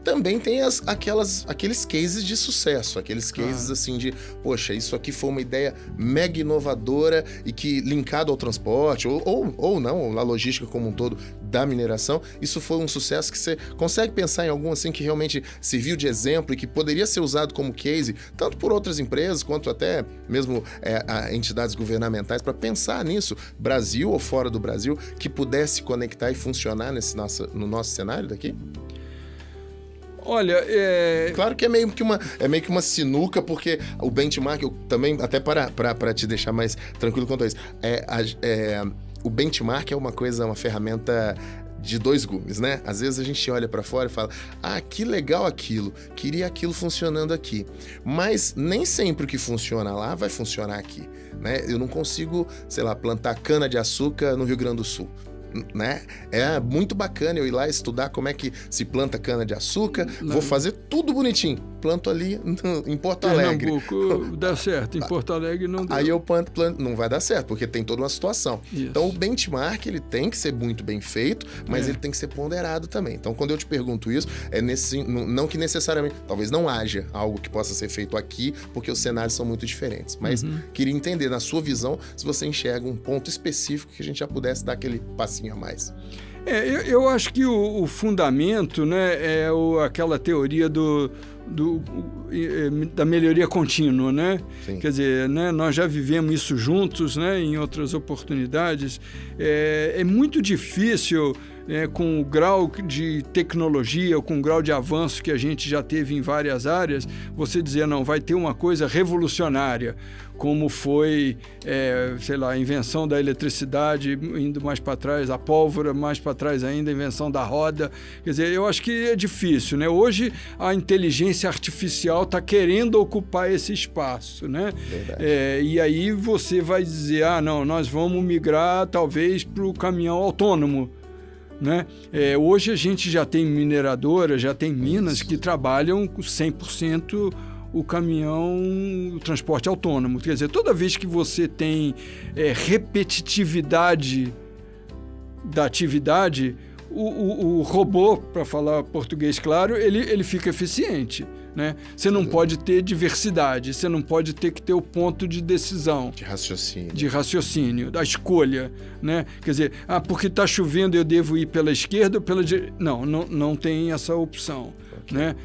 também tem aqueles cases de sucesso, aqueles cases assim de, poxa, isso aqui foi uma ideia mega inovadora e que linkado ao transporte, ou não, ou na logística como um todo da mineração, isso foi um sucesso que você consegue pensar em algum assim que realmente serviu de exemplo e que poderia ser usado como case, tanto por outras empresas quanto até mesmo entidades governamentais, para pensar nisso, Brasil ou fora do Brasil, que pudesse conectar e funcionar no nosso cenário daqui? Olha, claro que é meio que uma sinuca, porque o benchmark, eu também, até para te deixar mais tranquilo quanto a isso, o benchmark é uma ferramenta de 2 gumes, né? Às vezes a gente olha para fora e fala: que legal aquilo, queria aquilo funcionando aqui. Mas nem sempre o que funciona lá vai funcionar aqui, né? Eu não consigo, sei lá, plantar cana-de-açúcar no Rio Grande do Sul. Né? É muito bacana eu ir lá estudar como é que se planta cana-de-açúcar, vou fazer tudo bonitinho, planto ali em Porto Alegre. Pernambuco dá certo, em Porto Alegre não deu. Aí eu planto, não vai dar certo, porque tem toda uma situação. Isso. Então o benchmark, ele tem que ser muito bem feito, mas ele tem que ser ponderado também. Então quando eu te pergunto isso, não que necessariamente, talvez não haja algo que possa ser feito aqui, porque os cenários são muito diferentes. Mas queria entender, na sua visão, se você enxerga um ponto específico que a gente já pudesse dar aquele passinho a mais. Eu acho que o fundamento, né, é aquela teoria da melhoria contínua, né? Sim. Quer dizer, né, nós já vivemos isso juntos, né, em outras oportunidades. É muito difícil, com o grau de tecnologia, ou com o grau de avanço que a gente já teve em várias áreas, você dizer, não, vai ter uma coisa revolucionária, como foi, sei lá, a invenção da eletricidade, indo mais para trás, a pólvora, mais para trás ainda, a invenção da roda. Quer dizer, eu acho que é difícil, né? Hoje, a inteligência artificial está querendo ocupar esse espaço, né? E aí você vai dizer, não, nós vamos migrar, talvez, para o caminhão autônomo, né? Hoje a gente já tem mineradoras, já tem minas que trabalham com 100% o caminhão, o transporte autônomo. Quer dizer, toda vez que você tem repetitividade da atividade, o robô, para falar português claro, ele fica eficiente, né? Você não pode ter diversidade, você não pode ter que ter o ponto de decisão. De raciocínio, da escolha, né? Quer dizer, porque está chovendo eu devo ir pela esquerda ou pela direita? Não tem essa opção. Né?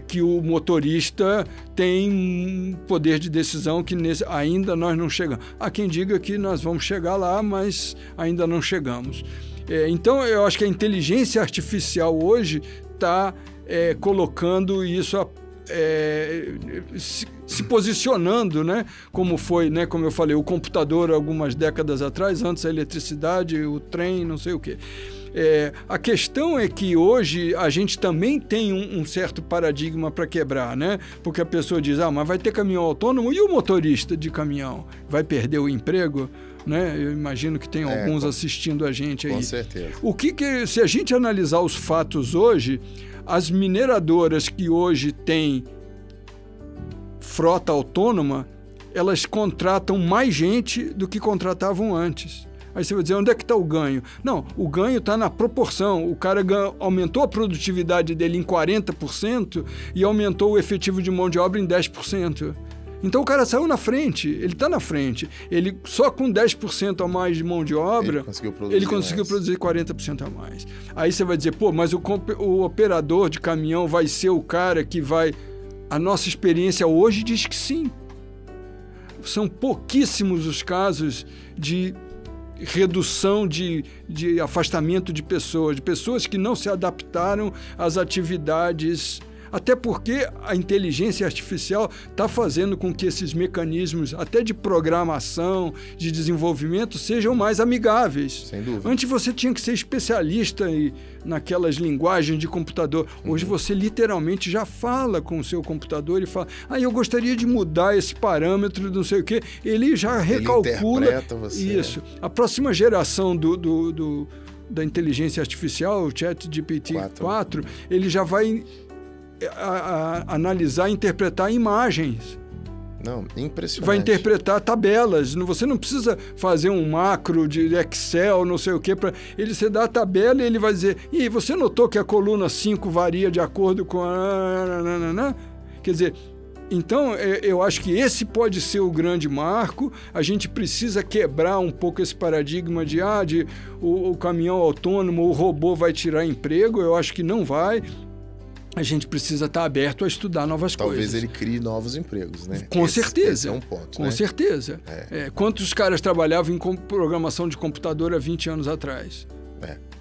Que o motorista tem poder de decisão que ainda nós não chegamos. Há quem diga que nós vamos chegar lá, mas ainda não chegamos. Então, eu acho que a inteligência artificial hoje está colocando isso, se posicionando, né? Como foi, né? Como eu falei, o computador algumas décadas atrás, antes a eletricidade, o trem, não sei o quê. A questão é que hoje a gente também tem um certo paradigma para quebrar, né? Porque a pessoa diz, mas vai ter caminhão autônomo e o motorista de caminhão vai perder o emprego? Né? Eu imagino que tem alguns assistindo a gente aí. Com certeza. Se a gente analisar os fatos hoje, as mineradoras que hoje têm frota autônoma, elas contratam mais gente do que contratavam antes. Aí você vai dizer, onde é que está o ganho? Não, o ganho está na proporção. O cara aumentou a produtividade dele em 40% e aumentou o efetivo de mão de obra em 10%. Então o cara saiu na frente, ele está na frente. Ele só com 10% a mais de mão de obra, ele conseguiu produzir 40% a mais. Aí você vai dizer, mas o operador de caminhão vai ser o cara que vai... A nossa experiência hoje diz que sim. São pouquíssimos os casos de redução de afastamento de pessoas que não se adaptaram às atividades, até porque a inteligência artificial está fazendo com que esses mecanismos, até de programação, de desenvolvimento, sejam mais amigáveis. Sem dúvida. Antes você tinha que ser especialista naquelas linguagens de computador. Hoje você literalmente já fala com o seu computador e fala, eu gostaria de mudar esse parâmetro, não sei o quê. Ele já recalcula. Ele interpreta você. Isso. A próxima geração da inteligência artificial, o ChatGPT-4, ele já vai analisar e interpretar imagens. Não, impressionante. Vai interpretar tabelas. Você não precisa fazer um macro de Excel, não sei o quê. Você dá a tabela e ele vai dizer, você notou que a coluna 5 varia de acordo com a... Quer dizer, então eu acho que esse pode ser o grande marco. A gente precisa quebrar um pouco esse paradigma de o caminhão autônomo, o robô vai tirar emprego. Eu acho que não vai. A gente precisa estar aberto a estudar novas coisas. Talvez ele crie novos empregos, né? Com certeza. Esse é um ponto, Com certeza. Quantos caras trabalhavam em programação de computador há 20 anos atrás?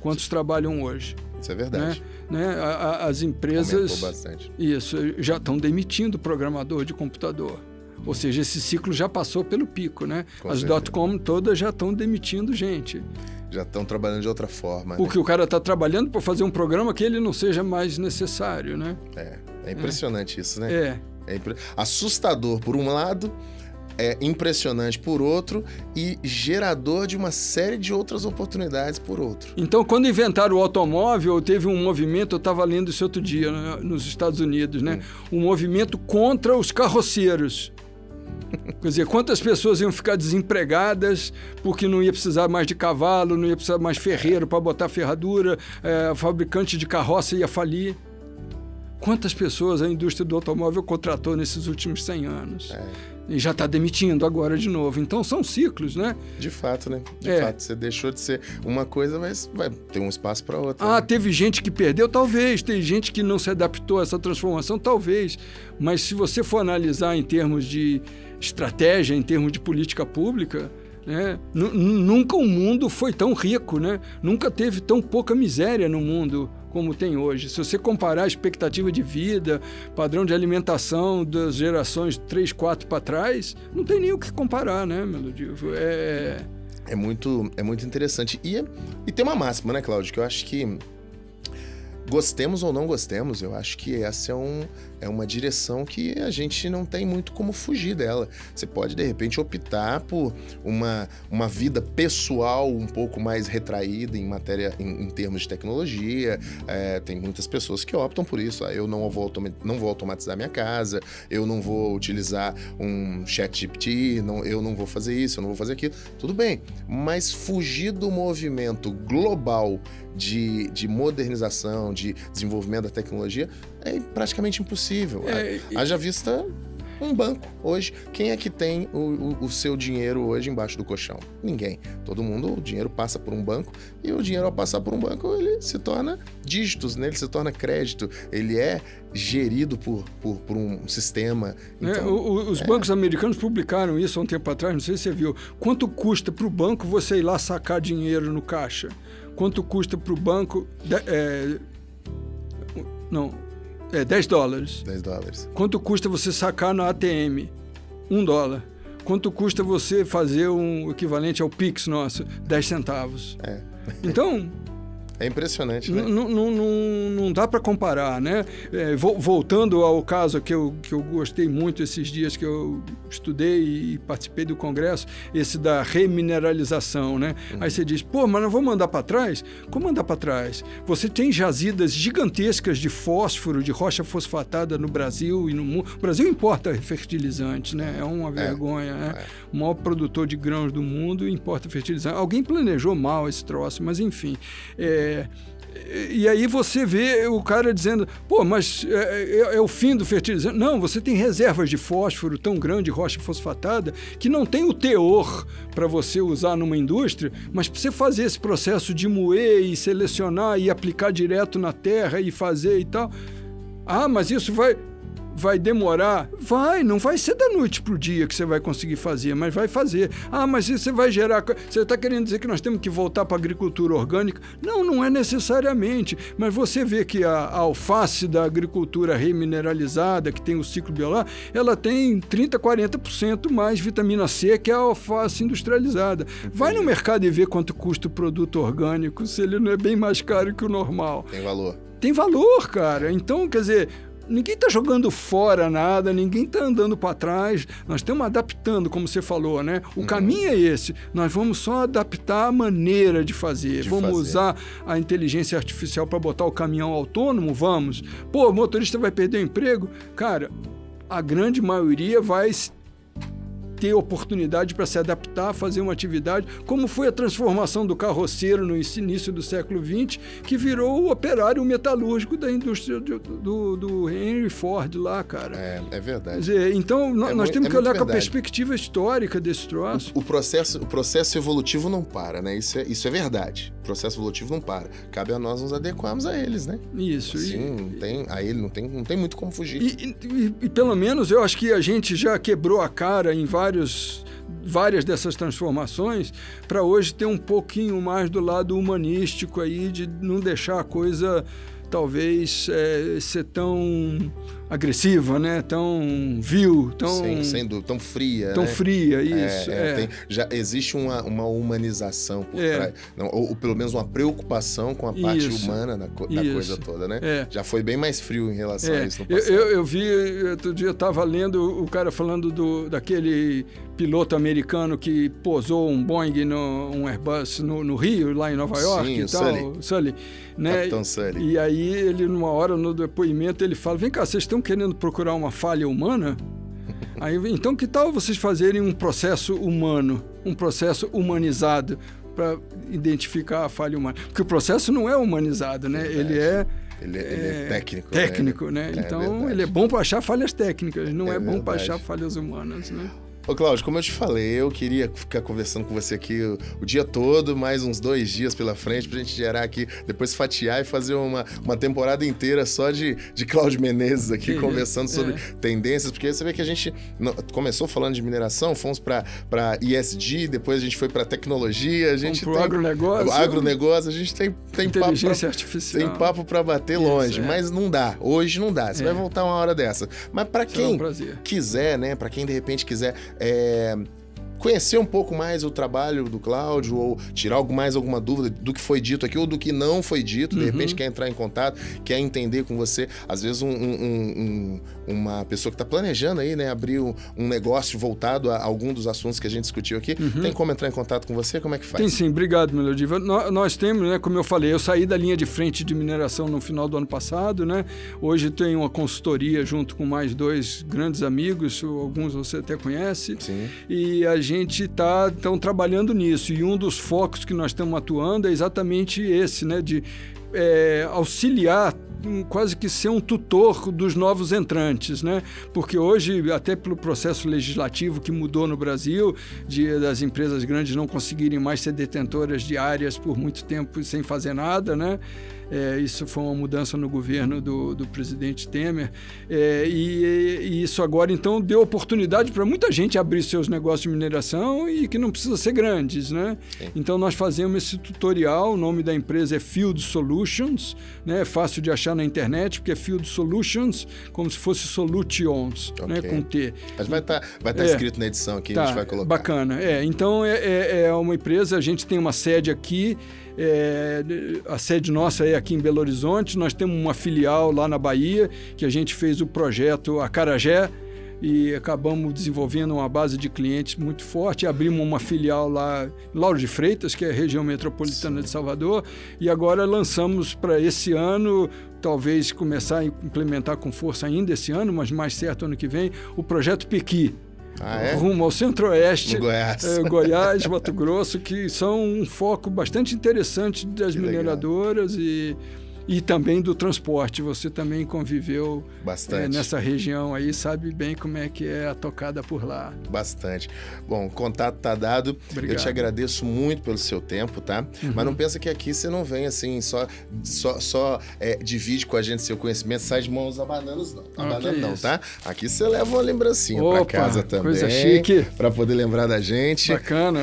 Quantos trabalham hoje? Isso é verdade. Né? As empresas... Aumentou bastante. Isso, já estão demitindo programador de computador. Ou seja, esse ciclo já passou pelo pico, né? As .com todas já estão demitindo gente. Já estão trabalhando de outra forma. Porque o cara está trabalhando para fazer um programa que ele não seja mais necessário, né? É impressionante isso, né? Assustador por um lado, é impressionante por outro e gerador de uma série de outras oportunidades por outro. Então, quando inventaram o automóvel, teve um movimento, eu estava lendo isso outro dia, né, nos Estados Unidos, né? Um movimento contra os carroceiros. Quer dizer, quantas pessoas iam ficar desempregadas porque não ia precisar mais de cavalo, não ia precisar mais ferreiro para botar ferradura, fabricante de carroça ia falir. Quantas pessoas a indústria do automóvel contratou nesses últimos 100 anos? E já está demitindo agora de novo. Então, são ciclos, né? De fato, né? De fato, você deixou de ser uma coisa, mas vai ter um espaço para outra. Ah, né? Teve gente que perdeu? Talvez. Tem gente que não se adaptou a essa transformação? Talvez. Mas se você for analisar em termos de estratégia, em termos de política pública, né? Nunca o mundo foi tão rico, né? Nunca teve tão pouca miséria no mundo como tem hoje. Se você comparar a expectativa de vida, padrão de alimentação das gerações 3, 4 para trás, não tem nem o que comparar, né, Melodivo? É muito interessante. E tem uma máxima, né, Cláudio, que eu acho que gostemos ou não gostemos, eu acho que essa é uma direção que a gente não tem muito como fugir dela. Você pode, de repente, optar por uma vida pessoal um pouco mais retraída em termos de tecnologia. Tem muitas pessoas que optam por isso. Eu não vou automatizar minha casa, eu não vou utilizar um ChatGPT, eu não vou fazer isso, eu não vou fazer aquilo. Tudo bem, mas fugir do movimento global de modernização, de desenvolvimento da tecnologia, é praticamente impossível. Haja vista um banco hoje. Quem é que tem o seu dinheiro hoje embaixo do colchão? Ninguém. Todo mundo, o dinheiro passa por um banco e o dinheiro, ao passar por um banco, ele se torna dígitos, né? Ele se torna crédito. Ele é gerido por um sistema. Então, os bancos americanos publicaram isso há um tempo atrás, não sei se você viu. Quanto custa para o banco você ir lá sacar dinheiro no caixa? Quanto custa para o banco... $10. $10. Quanto custa você sacar na ATM? $1. Quanto custa você fazer um equivalente ao Pix nosso? 10 centavos. Então... É impressionante, né? Não dá para comparar, né? Voltando ao caso que eu gostei muito esses dias que eu estudei e participei do congresso, esse da remineralização, né? Aí você diz, pô, mas não vou mandar para trás? Como andar para trás? Você tem jazidas gigantescas de fósforo, de rocha fosfatada no Brasil e no mundo. O Brasil importa fertilizantes, né? É uma vergonha, né? O maior produtor de grãos do mundo importa fertilizantes. Alguém planejou mal esse troço, mas enfim... E aí você vê o cara dizendo, pô, mas é o fim do fertilizante. Não, você tem reservas de fósforo tão grande, rocha fosfatada, que não tem o teor para você usar numa indústria, mas para você fazer esse processo de moer e selecionar e aplicar direto na terra e fazer e tal. Ah, mas isso vai demorar? Não vai ser da noite para o dia que você vai conseguir fazer, mas vai fazer. Ah, mas isso você vai gerar... Você está querendo dizer que nós temos que voltar para a agricultura orgânica? Não é necessariamente, mas você vê que a alface da agricultura remineralizada, que tem o ciclo biológico, ela tem 30%, 40% mais vitamina C que a alface industrializada. Vai no mercado e vê quanto custa o produto orgânico, se ele não é bem mais caro que o normal. Tem valor. Tem valor, cara. Então, quer dizer... Ninguém está jogando fora nada, ninguém está andando para trás. Nós estamos adaptando, como você falou, né? O caminho é esse. Nós vamos só adaptar a maneira de fazer. Vamos usar a inteligência artificial para botar o caminhão autônomo? Vamos. Pô, o motorista vai perder o emprego? Cara, a grande maioria vai ter oportunidade para se adaptar, fazer uma atividade, como foi a transformação do carroceiro no início do século XX, que virou o operário metalúrgico da indústria do Henry Ford lá, cara. É verdade. Quer dizer, então, nós temos que olhar com a perspectiva histórica desse troço. O processo evolutivo não para, né? Isso é verdade. O processo evolutivo não para. Cabe a nós nos adequarmos a eles, né? Isso. Assim, não tem muito como fugir. E pelo menos eu acho que a gente já quebrou a cara em várias dessas transformações para hoje ter um pouquinho mais do lado humanístico aí, de não deixar a coisa talvez ser tão agressiva, né? Tão vil, tão... Sim, sem dúvida, tão fria, tão né? fria, isso. Já existe uma humanização por trás, ou pelo menos uma preocupação com a parte humana da coisa toda, né? Já foi bem mais frio em relação a isso no passado. Eu vi, outro dia eu estava lendo o cara falando daquele piloto americano que pousou um Boeing, um Airbus no Rio, lá em Nova York e tal, Sully. Né? Capitão Sully. E aí ele, numa hora, no depoimento, ele fala, vem cá, vocês estão querendo procurar uma falha humana? Aí, então, que tal vocês fazerem um processo humano, um processo humanizado para identificar a falha humana? Porque o processo não é humanizado, né? Ele é técnico. Técnico, né? Então, ele é bom para achar falhas técnicas, não é bom para achar falhas humanas, né? Ô, Cláudio, como eu te falei, eu queria ficar conversando com você aqui o dia todo, mais uns 2 dias pela frente, pra gente gerar aqui, depois fatiar e fazer uma temporada inteira só de Cláudio Menezes aqui, conversando sobre tendências, porque você vê que a gente começou falando de mineração, fomos pra ESG, depois a gente foi pra tecnologia, a gente pro agronegócio. Agronegócio, a gente tem inteligência artificial. Tem papo pra bater longe, mas não dá, hoje não dá, você vai voltar uma hora dessa. Mas pra quem quiser, né, pra quem de repente quiser conhecer um pouco mais o trabalho do Cláudio ou tirar alguma dúvida do que foi dito aqui ou do que não foi dito, de repente quer entrar em contato, quer entender com você, às vezes uma pessoa que está planejando aí, né, abrir um negócio voltado a algum dos assuntos que a gente discutiu aqui, tem como entrar em contato com você? Como é que faz? Tem sim, obrigado, Melodiva. Nós temos, né, como eu falei, eu saí da linha de frente de mineração no final do ano passado, né, hoje tenho uma consultoria junto com mais 2 grandes amigos, alguns você até conhece, e a gente está trabalhando nisso, e um dos focos que nós estamos atuando é exatamente esse, né, de auxiliar, quase que ser um tutor dos novos entrantes, né? Porque hoje, até pelo processo legislativo que mudou no Brasil, das empresas grandes não conseguirem mais ser detentoras de áreas por muito tempo sem fazer nada, né? Isso foi uma mudança no governo do presidente Temer, e isso agora, então, deu oportunidade para muita gente abrir seus negócios de mineração e que não precisa ser grandes, né? Então, nós fazemos esse tutorial, o nome da empresa é Field Solutions, né? É fácil de achar na internet, porque é Field Solutions, como se fosse Solutions, né? Com T. Mas vai tá escrito na edição aqui, a gente vai colocar. Bacana. Então, é uma empresa, a gente tem uma sede aqui, a sede nossa é aqui em Belo Horizonte, nós temos uma filial lá na Bahia, que a gente fez o projeto Acarajé, e acabamos desenvolvendo uma base de clientes muito forte, abrimos uma filial lá em Lauro de Freitas, que é a região metropolitana de Salvador, e agora lançamos para esse ano, talvez começar a implementar com força ainda esse ano, mas mais certo ano que vem, o projeto Pequi. Rumo ao Centro-Oeste, Goiás, Mato Grosso, que são um foco bastante interessante das mineradoras e também do transporte. Você também conviveu nessa região aí, sabe bem como é que é a tocada por lá. Bastante. Bom, o contato tá dado. Obrigado. Eu te agradeço muito pelo seu tempo, tá? Mas não pensa que aqui você não vem assim, só divide com a gente seu conhecimento, sai de mãos abanando, não. Tá? Aqui você leva uma lembrancinha pra casa também. Coisa chique. Pra poder lembrar da gente. Bacana.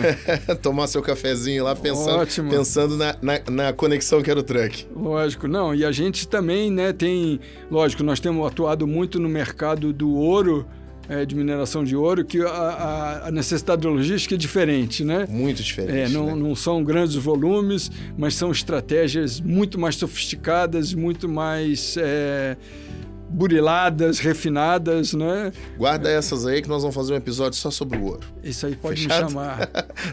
Tomar seu cafezinho lá pensando na conexão que era o truck. Lógico. Não, e a gente também, né, lógico, nós temos atuado muito no mercado do ouro, de mineração de ouro, que a necessidade logística é diferente, né? Muito diferente. Não são grandes volumes, mas são estratégias muito mais sofisticadas, muito mais buriladas, refinadas, né? Guarda essas aí que nós vamos fazer um episódio só sobre o ouro. Isso aí, pode me chamar.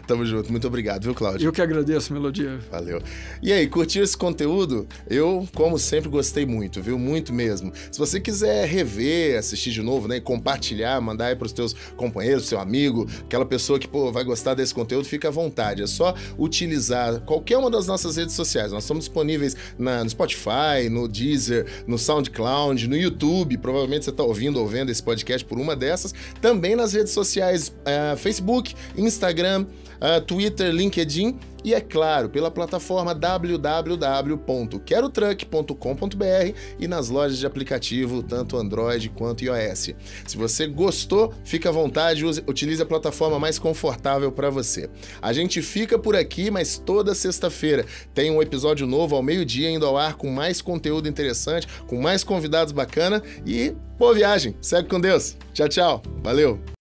Tamo junto. Muito obrigado, viu, Cláudio? Eu que agradeço, Melodia. Valeu. E aí, curtiu esse conteúdo? Eu, como sempre, gostei muito, viu? Muito mesmo. Se você quiser rever, assistir de novo, né? E compartilhar, mandar aí pros teus companheiros, seu amigo, aquela pessoa que, vai gostar desse conteúdo, fica à vontade. É só utilizar qualquer uma das nossas redes sociais. Nós estamos disponíveis no Spotify, no Deezer, no SoundCloud, no YouTube, provavelmente você está ouvindo ou vendo esse podcast por uma dessas, também nas redes sociais Facebook, Instagram, Twitter, LinkedIn e, é claro, pela plataforma www.querotruck.com.br e nas lojas de aplicativo, tanto Android quanto iOS. Se você gostou, fica à vontade, utilize a plataforma mais confortável para você. A gente fica por aqui, mas toda sexta-feira tem um episódio novo ao meio-dia indo ao ar com mais conteúdo interessante, com mais convidados bacana e boa viagem. Segue com Deus. Tchau, tchau. Valeu.